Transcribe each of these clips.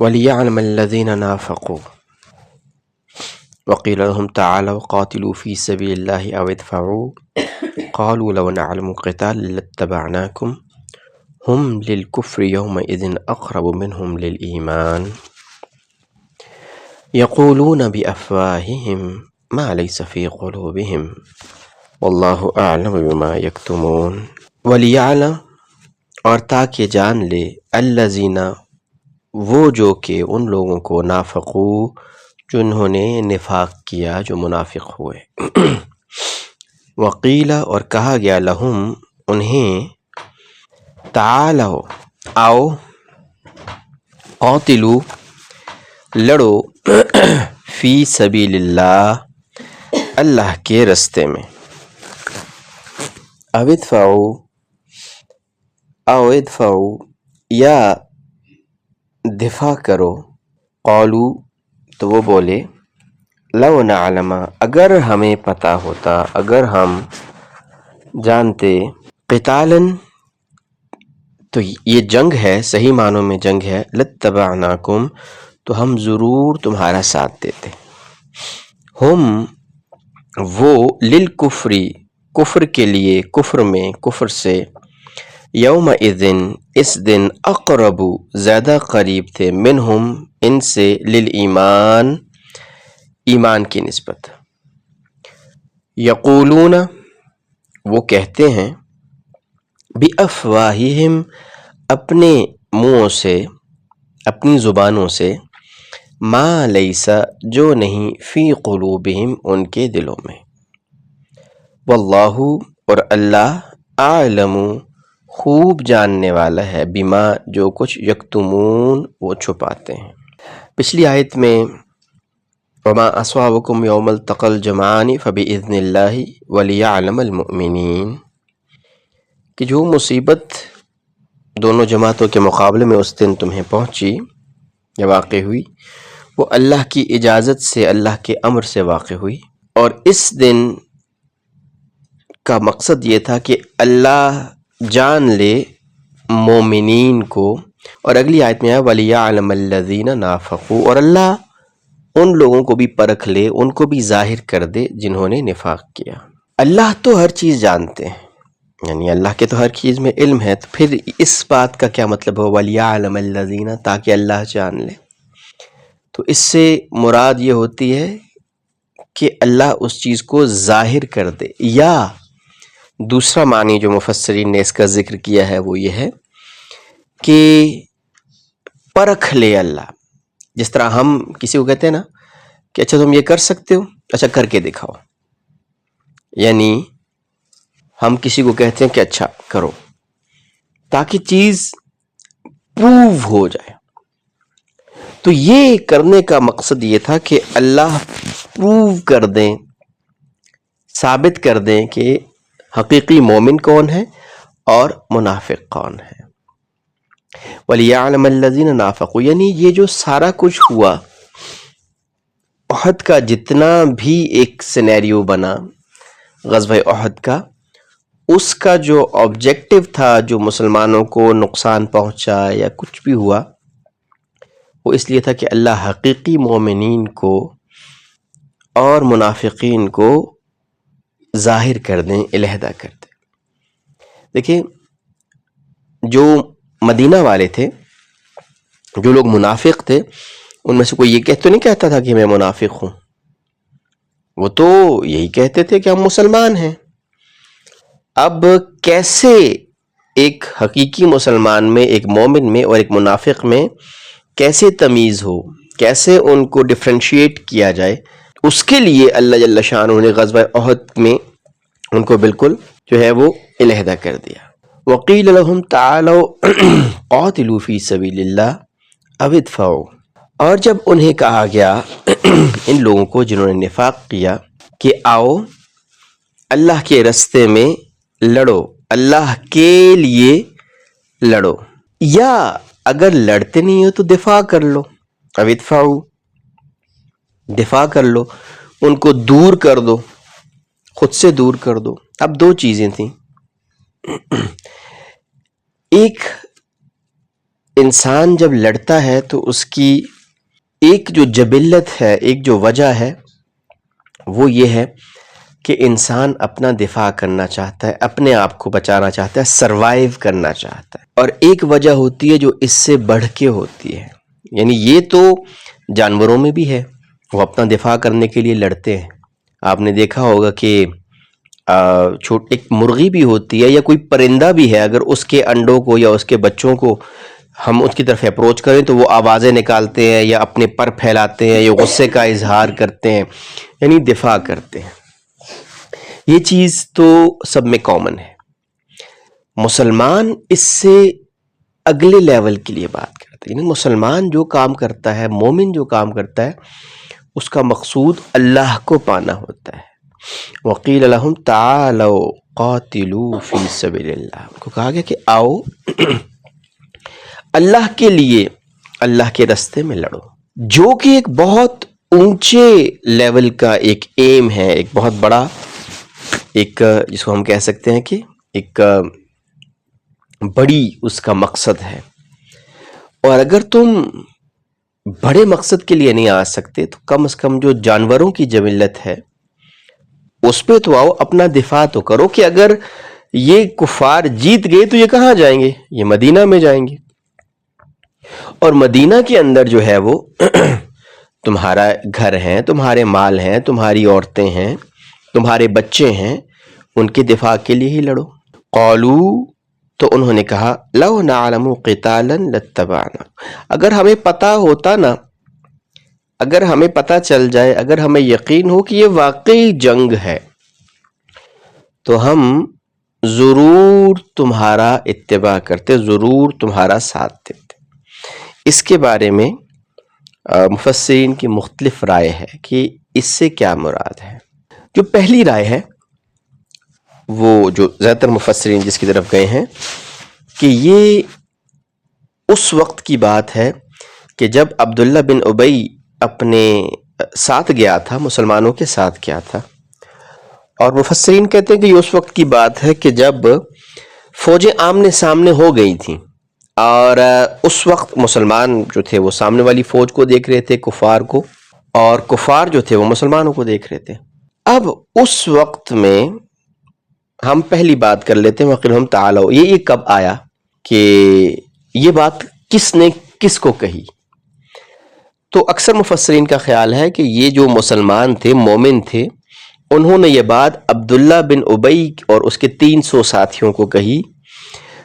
وَلِيَعْلَمَ الَّذِينَ نَافَقُوا وَقِيلَ لَهُمْ تَعَالَوْا قَاتِلُوا فِي سَبِيلِ اللَّهِ أَوِ ادْفَعُوا قَالُوا لَوْ نَعْلَمُ قِتَالًا لَاتَّبَعْنَاكُمْ هُمْ لِلْكُفْرِ يَوْمَئِذٍ أَقْرَبُ مِنْهُمْ لِلْإِيمَانِ يَقُولُونَ بِأَفْوَاهِهِمْ مَا لَيْسَ فِي قُلُوبِهِمْ وَاللَّهُ أَعْلَمُ بِمَا يَكْتُمُونَ وَلِيَعْلَمَ اور تاکہ جان لے الذین وہ جو کہ ان لوگوں کو نافقو جنہوں نے نفاق کیا جو منافق ہوئے وقیلا اور کہا گیا لہم انہیں تعالو آؤ قاتلو لڑو فی سبیل اللہ اللہ کے رستے میں او ادفعو یا دفاع کرو قالو تو وہ بولے لو نعلم اگر ہمیں پتہ ہوتا اگر ہم جانتے قتالاً تو یہ جنگ ہے صحیح معنوں میں جنگ ہے لاتبعناکم تو ہم ضرور تمہارا ساتھ دیتے ہم وہ للکفری کفر کے لیے کفر میں کفر سے یومئذن اس دن اقرب زیادہ قریب تھے منہم ان سے للایمان ایمان کی نسبت یقولون وہ کہتے ہیں بافواہہم اپنے منہوں سے اپنی زبانوں سے ما لیس جو نہیں فی قلوبہم ان کے دلوں میں واللہ اور اللہ اعلم خوب جاننے والا ہے بما جو کچھ یکتمون وہ چھپاتے ہیں پچھلی آیت میں وما اصابکم یوم التقى الجمعان فبإذن اللہ وليعلم المؤمنین کہ جو مصیبت دونوں جماعتوں کے مقابلے میں اس دن تمہیں پہنچی یا واقع ہوئی وہ اللہ کی اجازت سے اللہ کے امر سے واقع ہوئی اور اس دن کا مقصد یہ تھا کہ اللہ جان لے مومنین کو اور اگلی آیت میں ہے وَلِيَعْلَمَ الَّذِينَ نَافَقُوا اور اللہ ان لوگوں کو بھی پرکھ لے ان کو بھی ظاہر کر دے جنہوں نے نفاق کیا اللہ تو ہر چیز جانتے ہیں یعنی اللہ کے تو ہر چیز میں علم ہے تو پھر اس بات کا کیا مطلب ہو وَلِيَعْلَمَ الَّذِينَ تاکہ اللہ جان لے تو اس سے مراد یہ ہوتی ہے کہ اللہ اس چیز کو ظاہر کر دے یا دوسرا معنی جو مفسرین نے اس کا ذکر کیا ہے وہ یہ ہے کہ پرکھ لے اللہ جس طرح ہم کسی کو کہتے ہیں نا کہ اچھا تم یہ کر سکتے ہو اچھا کر کے دکھاؤ یعنی ہم کسی کو کہتے ہیں کہ اچھا کرو تاکہ چیز پروو ہو جائے تو یہ کرنے کا مقصد یہ تھا کہ اللہ پروو کر دیں ثابت کر دیں کہ حقیقی مومن کون ہے اور منافق کون ہے وَلِيَعْلَمَ الَّذِينَ نَافَقُوا یعنی یہ جو سارا کچھ ہوا احد کا جتنا بھی ایک سینیریو بنا غزوہ احد کا اس کا جو آبجیکٹو تھا جو مسلمانوں کو نقصان پہنچا یا کچھ بھی ہوا وہ اس لیے تھا کہ اللہ حقیقی مومنین کو اور منافقین کو ظاہر کر دیں علیحدہ کر دیں دیکھیں جو مدینہ والے تھے جو لوگ منافق تھے ان میں سے کوئی یہ تو نہیں کہتا تھا کہ میں منافق ہوں وہ تو یہی کہتے تھے کہ ہم مسلمان ہیں اب کیسے ایک حقیقی مسلمان میں ایک مومن میں اور ایک منافق میں کیسے تمیز ہو کیسے ان کو ڈفرینشیٹ کیا جائے اس کے لیے اللہ جل شانہ نے غزوہ احد میں ان کو بالکل جو ہے وہ علیحدہ کر دیا وقیل لهم تعالوا قاتلوا فی سبیل اللہ او ادفعوا اور جب انہیں کہا گیا ان لوگوں کو جنہوں نے نفاق کیا کہ آؤ اللہ کے رستے میں لڑو اللہ کے لیے لڑو یا اگر لڑتے نہیں ہو تو دفاع کر لو او ادفعوا دفاع کر لو ان کو دور کر دو خود سے دور کر دو اب دو چیزیں تھیں ایک انسان جب لڑتا ہے تو اس کی ایک جو جبلت ہے، ایک جو وجہ ہے، وہ یہ ہے کہ انسان اپنا دفاع کرنا چاہتا ہے، اپنے آپ کو بچانا چاہتا ہے، سروائیو کرنا چاہتا ہے. اور ایک وجہ ہوتی ہے جو اس سے بڑھ کے ہوتی ہے، یعنی یہ تو جانوروں میں بھی ہے، وہ اپنا دفاع کرنے کے لیے لڑتے ہیں. آپ نے دیکھا ہوگا کہ ایک مرغی بھی ہوتی ہے یا کوئی پرندہ بھی ہے، اگر اس کے انڈوں کو یا اس کے بچوں کو ہم اس کی طرف اپروچ کریں تو وہ آوازیں نکالتے ہیں یا اپنے پر پھیلاتے ہیں یا غصے کا اظہار کرتے ہیں، یعنی دفاع کرتے ہیں. یہ چیز تو سب میں کامن ہے. مسلمان اس سے اگلے لیول کے لیے بات کرتے ہیں، یعنی مسلمان جو کام کرتا ہے، مومن جو کام کرتا ہے، اس کا مقصود اللہ کو پانا ہوتا ہے. وَقِيلَ لَهُمْ تَعَالَوْا قَاتِلُوا فِي سَبِيلِ اللَّهِ، ان کو کہا گیا کہ آؤ اللہ کے لیے اللہ کے راستے میں لڑو، جو کہ ایک بہت اونچے لیول کا ایک ایم ہے، ایک بہت بڑا ایک جس کو ہم کہہ سکتے ہیں کہ ایک بڑی اس کا مقصد ہے. اور اگر تم بڑے مقصد کے لیے نہیں آ سکتے تو کم از کم جو جانوروں کی جبلت ہے اس پہ تو آؤ، اپنا دفاع تو کرو. کہ اگر یہ کفار جیت گئے تو یہ کہاں جائیں گے؟ یہ مدینہ میں جائیں گے، اور مدینہ کے اندر جو ہے وہ تمہارا گھر ہے، تمہارے مال ہیں، تمہاری عورتیں ہیں، تمہارے بچے ہیں، ان کے دفاع کے لیے ہی لڑو. قالوا، تو انہوں نے کہا لو نعلم قتالا لاتبعنا، اگر ہمیں پتہ ہوتا نا، اگر ہمیں پتہ چل جائے، اگر ہمیں یقین ہو کہ یہ واقعی جنگ ہے تو ہم ضرور تمہارا اتباع کرتے، ضرور تمہارا ساتھ دیتے. اس کے بارے میں مفسرین کی مختلف رائے ہے کہ اس سے کیا مراد ہے. جو پہلی رائے ہے وہ جو زیادہ تر مفسرین جس کی طرف گئے ہیں کہ یہ اس وقت کی بات ہے کہ جب عبداللہ بن ابی اپنے ساتھ گیا تھا، مسلمانوں کے ساتھ گیا تھا. اور مفسرین کہتے ہیں کہ یہ اس وقت کی بات ہے کہ جب فوجیں آمنے سامنے ہو گئی تھیں، اور اس وقت مسلمان جو تھے وہ سامنے والی فوج کو دیکھ رہے تھے، کفار کو، اور کفار جو تھے وہ مسلمانوں کو دیکھ رہے تھے. اب اس وقت میں ہم پہلی بات کر لیتے ہیں وَقِلْهُمْ تَعَالَوْا، یہ کب آیا کہ یہ بات کس نے کس کو کہی؟ تو اکثر مفسرین کا خیال ہے کہ یہ جو مسلمان تھے، مومن تھے، انہوں نے یہ بات عبداللہ بن ابی اور اس کے 300 ساتھیوں کو کہی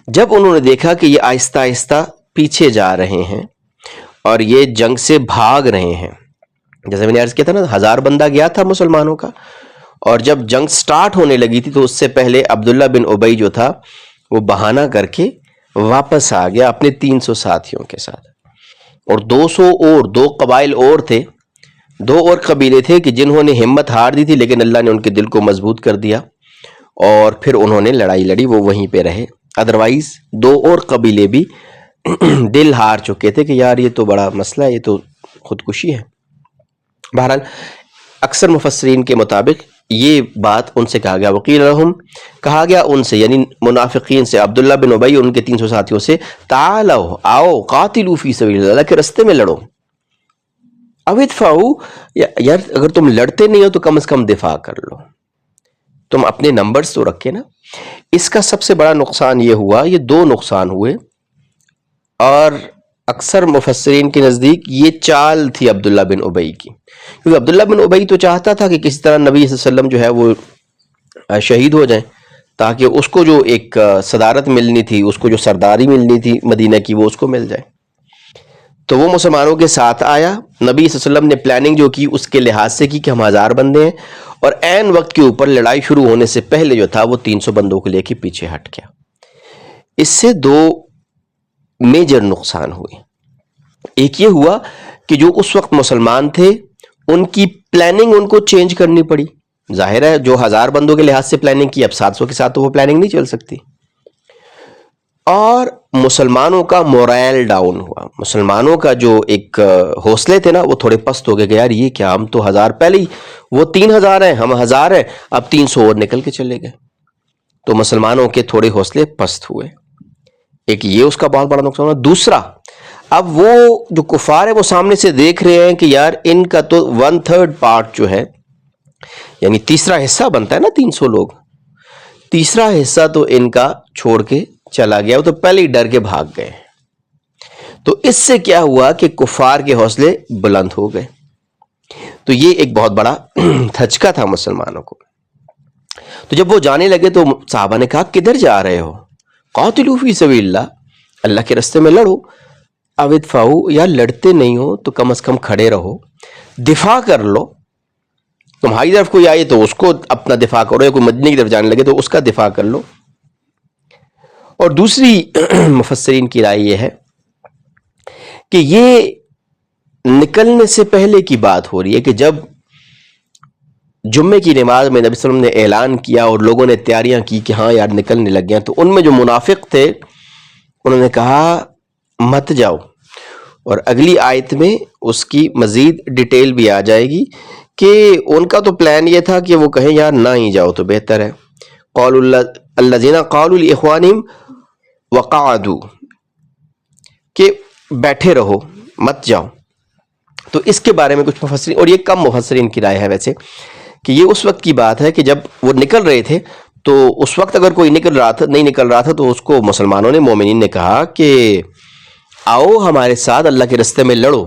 جب انہوں نے دیکھا کہ یہ آہستہ آہستہ پیچھے جا رہے ہیں اور یہ جنگ سے بھاگ رہے ہیں. جیسے میں نے عرض کیا تھا نا، 1000 بندہ گیا تھا مسلمانوں کا، اور جب جنگ سٹارٹ ہونے لگی تھی تو اس سے پہلے عبداللہ بن ابی جو تھا وہ بہانہ کر کے واپس آ گیا اپنے 300 ساتھیوں کے ساتھ. اور 200 اور 2 قبائل اور تھے، 2 اور قبیلے تھے کہ جنہوں نے ہمت ہار دی تھی، لیکن اللہ نے ان کے دل کو مضبوط کر دیا اور پھر انہوں نے لڑائی لڑی، وہ وہیں پہ رہے. ادروائز 2 اور قبیلے بھی دل ہار چکے تھے کہ یار یہ تو بڑا مسئلہ ہے، یہ تو خودکشی ہے. بہرحال اکثر مفسرین کے مطابق یہ بات ان سے کہا گیا، وقیل لہم، کہا گیا ان سے، یعنی منافقین سے، عبداللہ بن ابی اور ان کے 300 ساتھیوں سے، تعالوا، آؤ، قاتلوا فی سبیل اللہ، اللہ کے راستے میں لڑو. او ادفعوا، یار اگر تم لڑتے نہیں ہو تو کم از کم دفاع کر لو، تم اپنے نمبرز تو رکھے نا. اس کا سب سے بڑا نقصان یہ ہوا، یہ 2 نقصان ہوئے، اور اکثر مفسرین کے نزدیک یہ چال تھی عبداللہ بن ابی کی، کیونکہ عبداللہ بن ابی تو چاہتا تھا کہ کسی طرح نبی صلی اللہ علیہ وسلم جو ہے وہ شہید ہو جائیں، تاکہ اس کو جو ایک صدارت ملنی تھی، اس کو جو سرداری ملنی تھی مدینہ کی، وہ اس کو مل جائے. تو وہ مسلمانوں کے ساتھ آیا. نبی صلی اللہ علیہ وسلم نے پلاننگ جو کی اس کے لحاظ سے کی کہ ہم 1000 بندے ہیں، اور عین وقت کے اوپر لڑائی شروع ہونے سے پہلے جو تھا وہ 300 بندوں کو لے کے پیچھے ہٹ گیا. اس سے 2 میجر نقصان ہوئے. ایک یہ ہوا کہ جو اس وقت مسلمان تھے ان کی پلاننگ ان کو چینج کرنی پڑی. ظاہر ہے جو 1000 بندوں کے لحاظ سے پلاننگ کی، اب 700 کے ساتھ تو وہ پلاننگ نہیں چل سکتی. اور مسلمانوں کا مورائل ڈاؤن ہوا، مسلمانوں کا جو ایک حوصلے تھے نا وہ تھوڑے پست ہو گئے کہ یار یہ کیا، ہم تو 1000 پہلے ہی، وہ 3000 ہیں، ہم 1000 ہیں، اب 300 اور نکل کے چلے گئے. تو مسلمانوں کے تھوڑے حوصلے پست ہوئے. ایک یہ اس کا بہت بڑا نقصان ہوا. دوسرا اب وہ جو کفار ہے وہ سامنے سے دیکھ رہے ہیں کہ یار ان کا تو 1/3 پارٹ جو ہے، یعنی تیسرا حصہ بنتا ہے نا 300 لوگ، تیسرا حصہ تو ان کا چھوڑ کے چلا گیا، وہ تو پہلے ہی ڈر کے بھاگ گئے۔ تو اس سے کیا ہوا کہ کفار کے حوصلے بلند ہو گئے۔ تو یہ ایک بہت بڑا دھچکا تھا مسلمانوں کو۔ تو جب وہ جانے لگے تو صحابہ نے کہا کدھر جا رہے ہو؟ قاتلوا فی سبیل اللہ، اللہ کے راستے میں لڑو۔ او ادفعوا، یا لڑتے نہیں ہو تو کم از کم کھڑے رہو، دفاع کر لو۔ تمہاری طرف کوئی آئے تو اس کو اپنا دفاع کرو، یا کوئی مدینے کی طرف جانے لگے تو اس کا دفاع کر لو۔ اور دوسری مفسرین کی رائے یہ ہے کہ یہ نکلنے سے پہلے کی بات ہو رہی ہے کہ جب جمعے کی نماز میں نبی صلی اللہ علیہ وسلم نے اعلان کیا اور لوگوں نے تیاریاں کی کہ ہاں یار نکلنے لگ گئے، تو ان میں جو منافق تھے انہوں نے کہا مت جاؤ، اور اگلی آیت میں اس کی مزید ڈیٹیل بھی آ جائے گی کہ ان کا تو پلان یہ تھا کہ وہ کہیں یار نہ ہی جاؤ تو بہتر ہے۔ قالوا الذین قالوا لاخوانہم وقعدوا، کہ بیٹھے رہو مت جاؤ۔ تو اس کے بارے میں کچھ مفسرین، اور یہ کم مفسرین کی رائے ہے ویسے، کہ یہ اس وقت کی بات ہے کہ جب وہ نکل رہے تھے، تو اس وقت اگر کوئی نہیں نکل رہا تھا تو اس کو مسلمانوں نے، مومنین نے کہا کہ آؤ ہمارے ساتھ اللہ کے راستے میں لڑو،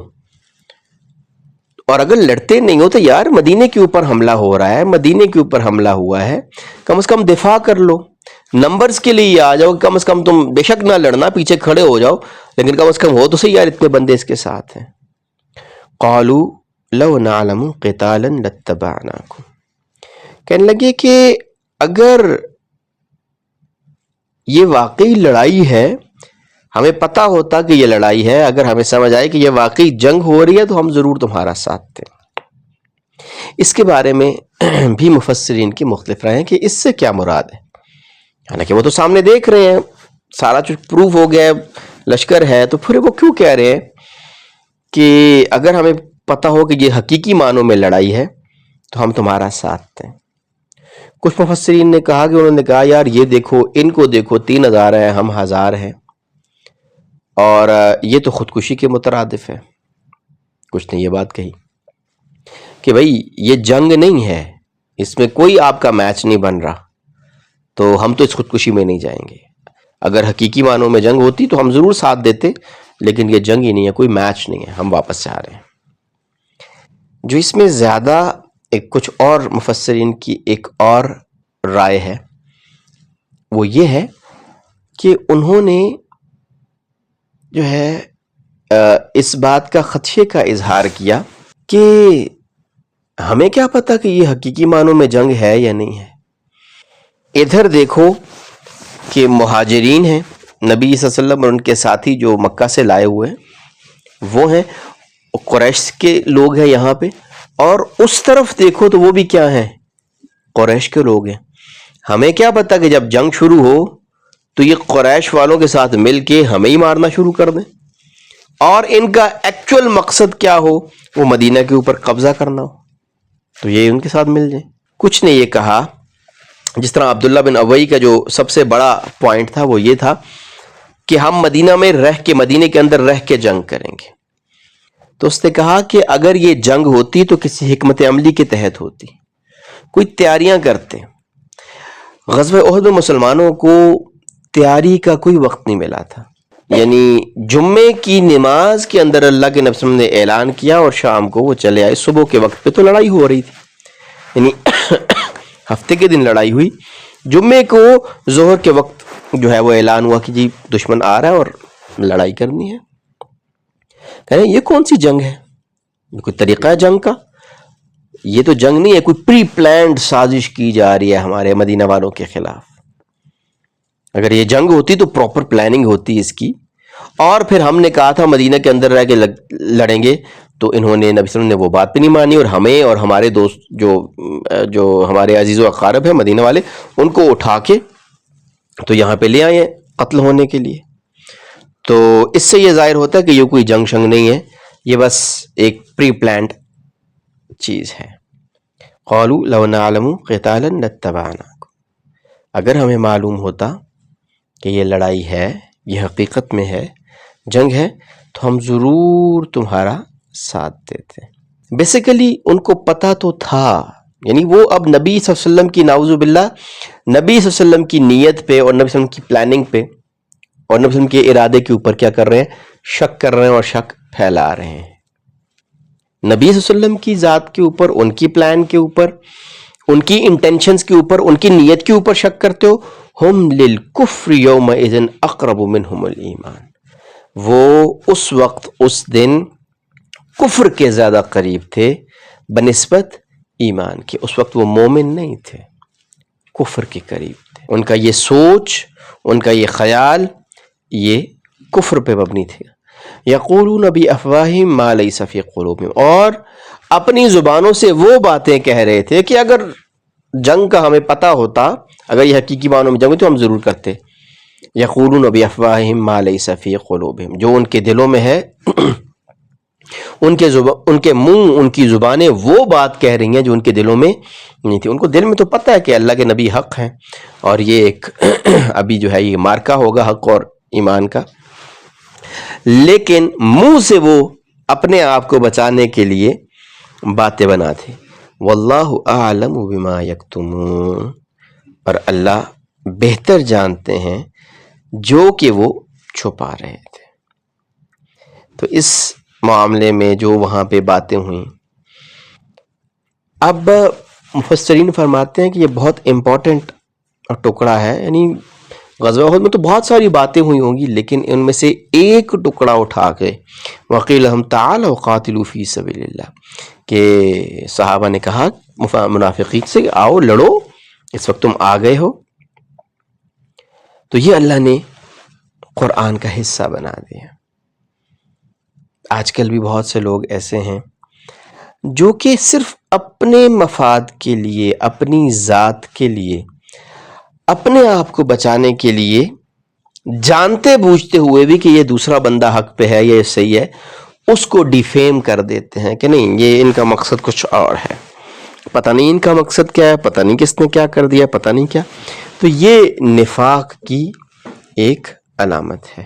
اور اگر لڑتے نہیں ہو تو یار مدینے کے اوپر حملہ ہو رہا ہے، مدینے کے اوپر حملہ ہوا ہے، کم از کم دفاع کر لو، نمبرز کے لیے آ جاؤ، کم از کم تم بے شک نہ لڑنا، پیچھے کھڑے ہو جاؤ، لیکن کم از کم ہو تو صحیح یار اتنے بندے اس کے ساتھ ہیں۔ قالوا لو نعلم قتالا لاتبعناکم، کہنے لگے کہ اگر یہ واقعی لڑائی ہے، ہمیں پتہ ہوتا کہ یہ لڑائی ہے، اگر ہمیں سمجھ آئے کہ یہ واقعی جنگ ہو رہی ہے تو ہم ضرور تمہارا ساتھ دیں۔ اس کے بارے میں بھی مفسرین کی مختلف رائے ہیں کہ اس سے کیا مراد ہے، حالانکہ وہ تو سامنے دیکھ رہے ہیں، سارا کچھ پروف ہو گیا ہے، لشکر ہے، تو پھر وہ کیوں کہہ رہے ہیں کہ اگر ہمیں پتہ ہو کہ یہ حقیقی معنوں میں لڑائی ہے تو ہم تمہارا ساتھ دیں۔ کچھ مفسرین نے کہا کہ انہوں نے کہا یار یہ دیکھو، ان کو دیکھو 3000 ہیں، ہم 1000 ہیں، اور یہ تو خودکشی کے مترادف ہے۔ کچھ نے یہ بات کہی کہ بھائی یہ جنگ نہیں ہے، اس میں کوئی آپ کا میچ نہیں بن رہا، تو ہم تو اس خودکشی میں نہیں جائیں گے۔ اگر حقیقی معنوں میں جنگ ہوتی تو ہم ضرور ساتھ دیتے، لیکن یہ جنگ ہی نہیں ہے، کوئی میچ نہیں ہے، ہم واپس سے آ رہے ہیں۔ جو اس میں زیادہ کچھ اور مفسرین کی ایک اور رائے ہے، وہ یہ ہے کہ انہوں نے جو ہے اس بات کا خدشے کا اظہار کیا کہ ہمیں کیا پتا کہ یہ حقیقی معنوں میں جنگ ہے یا نہیں ہے۔ ادھر دیکھو کہ مہاجرین ہیں، نبی صلی اللہ علیہ وسلم اور ان کے ساتھی جو مکہ سے لائے ہوئے ہیں وہ ہیں، قریش کے لوگ ہیں یہاں پہ، اور اس طرف دیکھو تو وہ بھی کیا ہیں، قریش کے لوگ ہیں۔ ہمیں کیا پتا کہ جب جنگ شروع ہو تو یہ قریش والوں کے ساتھ مل کے ہمیں ہی مارنا شروع کر دیں، اور ان کا ایکچول مقصد کیا ہو، وہ مدینہ کے اوپر قبضہ کرنا ہو، تو یہ ان کے ساتھ مل جائیں۔ کچھ نے یہ کہا، جس طرح عبداللہ بن ابی کا جو سب سے بڑا پوائنٹ تھا وہ یہ تھا کہ ہم مدینہ میں رہ کے، مدینہ کے اندر رہ کے جنگ کریں گے۔ تو اس نے کہا کہ اگر یہ جنگ ہوتی تو کسی حکمت عملی کے تحت ہوتی، کوئی تیاریاں کرتے۔ غزوہ احد میں مسلمانوں کو تیاری کا کوئی وقت نہیں ملا تھا، یعنی جمعے کی نماز کے اندر اللہ کے نبی صلی اللہ علیہ وسلم نے اعلان کیا اور شام کو وہ چلے آئے، صبح کے وقت پہ تو لڑائی ہو رہی تھی، یعنی ہفتے کے دن لڑائی ہوئی، جمعے کو ظہر کے وقت جو ہے وہ اعلان ہوا کہ جی دشمن آ رہا ہے اور لڑائی کرنی ہے۔ کہہ رہے ہیں یہ کون سی جنگ ہے، یہ کوئی طریقہ ہے جنگ کا؟ یہ تو جنگ نہیں ہے، کوئی پری پلانڈ سازش کی جا رہی ہے ہمارے مدینہ والوں کے خلاف۔ اگر یہ جنگ ہوتی تو پراپر پلاننگ ہوتی اس کی، اور پھر ہم نے کہا تھا مدینہ کے اندر رہ کے لڑیں گے، تو انہوں نے، نبی صلی اللہ علیہ وسلم نے وہ بات بھی نہیں مانی، اور ہمیں اور ہمارے دوست جو ہمارے عزیز و اقارب ہیں مدینہ والے، ان کو اٹھا کے تو یہاں پہ لے آئے قتل ہونے کے لیے۔ تو اس سے یہ ظاہر ہوتا ہے کہ یہ کوئی جنگ شنگ نہیں ہے، یہ بس ایک پری پلانڈ چیز ہے۔ قالوا لو نعلم قتالا لاتبعناکم، اگر ہمیں معلوم ہوتا کہ یہ لڑائی ہے، یہ حقیقت میں ہے، جنگ ہے، تو ہم ضرور تمہارا ساتھ دیتے. بیسیکلی ان کو پتہ تو تھا، یعنی وہ اب نبی صلی اللہ علیہ وسلم کی، نعوذ باللہ، نبی صلی اللہ علیہ وسلم کی نیت پہ اور نبی صلی اللہ علیہ وسلم کی پلاننگ پہ اور نبی صلی اللہ علیہ وسلم کے ارادے کے اوپر کیا کر رہے ہیں؟ شک کر رہے ہیں اور شک پھیلا رہے ہیں. نبی صلی اللہ علیہ وسلم کی ذات کے اوپر، ان کی پلان کے اوپر، ان کی انٹینشنز کے اوپر، ان کی نیت کے اوپر شک کرتے ہو. ہم للکفر یومئذ اقرب منہم الایمان، وہ اس وقت، اس دن کفر کے زیادہ قریب تھے بنسبت ایمان کے. اس وقت وہ مومن نہیں تھے، کفر کے قریب تھے. ان کا یہ سوچ، ان کا یہ خیال، یہ کفر پہ مبنی تھے. یقولون بافواہہم ما لیس فی قلوبہم، اور اپنی زبانوں سے وہ باتیں کہہ رہے تھے کہ اگر جنگ کا ہمیں پتہ ہوتا، اگر یہ حقیقی معنوں میں جنگ ہوتی تو ہم ضرور کرتے. یقولون بافواہہم ما لیس فی قلوبہم، جو ان کے دلوں میں ہے، ان کے منہ، ان کی زبانیں وہ بات کہہ رہی ہیں جو ان کے دلوں میں نہیں تھی. ان کو دل میں تو پتہ ہے کہ اللہ کے نبی حق ہیں اور یہ ایک ابھی جو ہے یہ مارکا ہوگا حق اور ایمان کا، لیکن منہ سے وہ اپنے آپ کو بچانے کے لیے باتیں بناتے. واللہ اعلم بما یکتمون، اور اللہ بہتر جانتے ہیں جو کہ وہ چھپا رہے تھے. تو اس معاملے میں جو وہاں پہ باتیں ہوئیں، اب مفسرین فرماتے ہیں کہ یہ بہت امپورٹنٹ ٹکڑا ہے. یعنی غزوہ احد میں تو بہت ساری باتیں ہوئی ہوں گی، لیکن ان میں سے ایک ٹکڑا اٹھا کے وقیل ہم تعالوا قاتلوا فی سبیل اللہ، کہ صحابہ نے کہا منافقین سے کہ آؤ لڑو، اس وقت تم آ گئے ہو. تو یہ اللہ نے قرآن کا حصہ بنا دیا. آج کل بھی بہت سے لوگ ایسے ہیں جو کہ صرف اپنے مفاد کے لیے، اپنی ذات کے لیے، اپنے آپ کو بچانے کے لیے، جانتے بوجھتے ہوئے بھی کہ یہ دوسرا بندہ حق پہ ہے یا یہ صحیح ہے، اس کو ڈیفیم کر دیتے ہیں کہ نہیں یہ ان کا مقصد کچھ اور ہے، پتہ نہیں ان کا مقصد کیا ہے، پتہ نہیں کس نے کیا کر دیا، پتہ نہیں کیا. تو یہ نفاق کی ایک علامت ہے.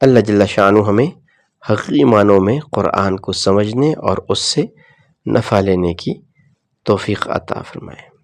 اللہ جل شانہ ہمیں حقیقی معنوں میں قرآن کو سمجھنے اور اس سے نفع لینے کی توفیق عطا فرمائے.